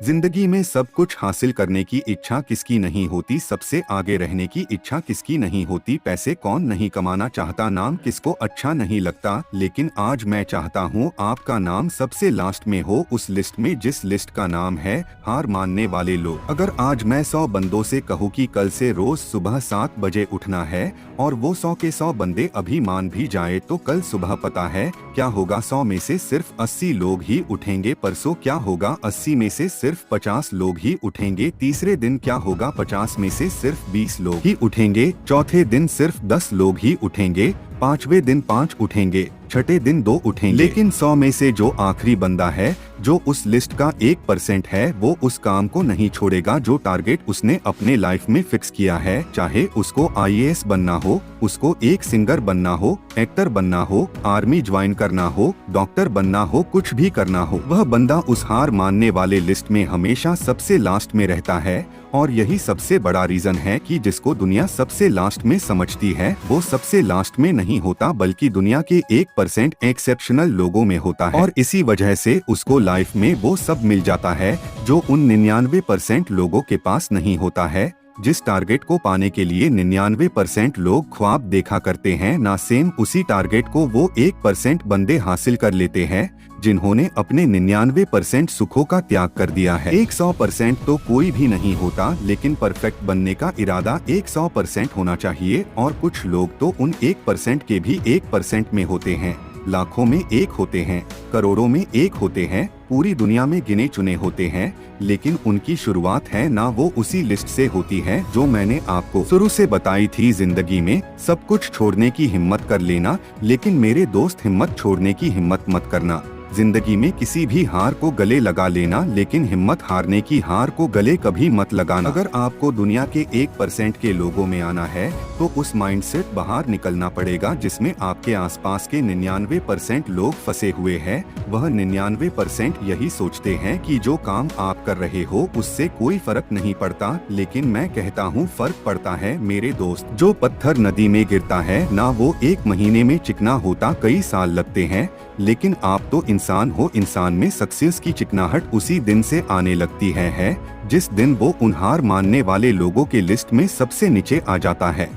जिंदगी में सब कुछ हासिल करने की इच्छा किसकी नहीं होती, सबसे आगे रहने की इच्छा किसकी नहीं होती, पैसे कौन नहीं कमाना चाहता, नाम किसको अच्छा नहीं लगता। लेकिन आज मैं चाहता हूँ आपका नाम सबसे लास्ट में हो, उस लिस्ट में जिस लिस्ट का नाम है हार मानने वाले लोग। अगर आज मैं 100 बंदों से कहूँ कि कल से रोज सुबह 7 बजे उठना है और वो 100 के 100 बंदे अभी मान भी जाए तो कल सुबह पता है क्या होगा, 100 में से सिर्फ 80 लोग ही उठेंगे। परसों क्या होगा, 80 में से सिर्फ 50 लोग ही उठेंगे। तीसरे दिन क्या होगा, 50 में से सिर्फ 20 लोग ही उठेंगे। चौथे दिन सिर्फ 10 लोग ही उठेंगे। पांचवें दिन 5 उठेंगे। छठे दिन 2 उठेंगे। लेकिन 100 में से जो आखिरी बंदा है, जो उस लिस्ट का 1% है, वो उस काम को नहीं छोड़ेगा जो टारगेट उसने अपने लाइफ में फिक्स किया है। चाहे उसको IAS बनना हो, उसको एक सिंगर बनना हो, एक्टर बनना हो, आर्मी ज्वाइन करना हो, डॉक्टर बनना हो, कुछ भी करना हो, वह बंदा उस हार मानने वाले लिस्ट में हमेशा सबसे लास्ट में रहता है। और यही सबसे बड़ा रीजन है कि जिसको दुनिया सबसे लास्ट में समझती है, वो सबसे लास्ट में नहीं होता, बल्कि दुनिया के 1% एक्सेप्शनल लोगों में होता है। और इसी वजह से उसको लाइफ में वो सब मिल जाता है जो उन 99% लोगों के पास नहीं होता है। जिस टारगेट को पाने के लिए 99% लोग ख्वाब देखा करते हैं, ना सेम उसी टारगेट को वो 1% बंदे हासिल कर लेते हैं जिन्होंने अपने 99% सुखों का त्याग कर दिया है। 100% तो कोई भी नहीं होता, लेकिन परफेक्ट बनने का इरादा 100% होना चाहिए। और कुछ लोग तो उन 1% के भी 1% में होते हैं, लाखों में एक होते हैं, करोड़ों में एक होते हैं, पूरी दुनिया में गिने चुने होते हैं, लेकिन उनकी शुरुआत है ना वो उसी लिस्ट से होती है जो मैंने आपको शुरू से बताई थी। जिंदगी में सब कुछ छोड़ने की हिम्मत कर लेना, लेकिन मेरे दोस्त हिम्मत छोड़ने की हिम्मत मत करना। जिंदगी में किसी भी हार को गले लगा लेना, लेकिन हिम्मत हारने की हार को गले कभी मत लगाना। अगर आपको दुनिया के 1% के लोगों में आना है तो उस माइंडसेट बाहर निकलना पड़ेगा जिसमें आपके आसपास के 99% लोग फंसे हुए हैं। वह 99% यही सोचते हैं कि जो काम आप कर रहे हो उससे कोई फर्क नहीं पड़ता, लेकिन मैं कहता हूँ फर्क पड़ता है मेरे दोस्त। जो पत्थर नदी में गिरता है ना वो 1 महीने में चिकना होता, कई साल लगते हैं। लेकिन आप तो इंसान हो, इंसान में सक्सेस की चिकनाहट उसी दिन से आने लगती है जिस दिन वो उन हार मानने वाले लोगों के लिस्ट में सबसे नीचे आ जाता है।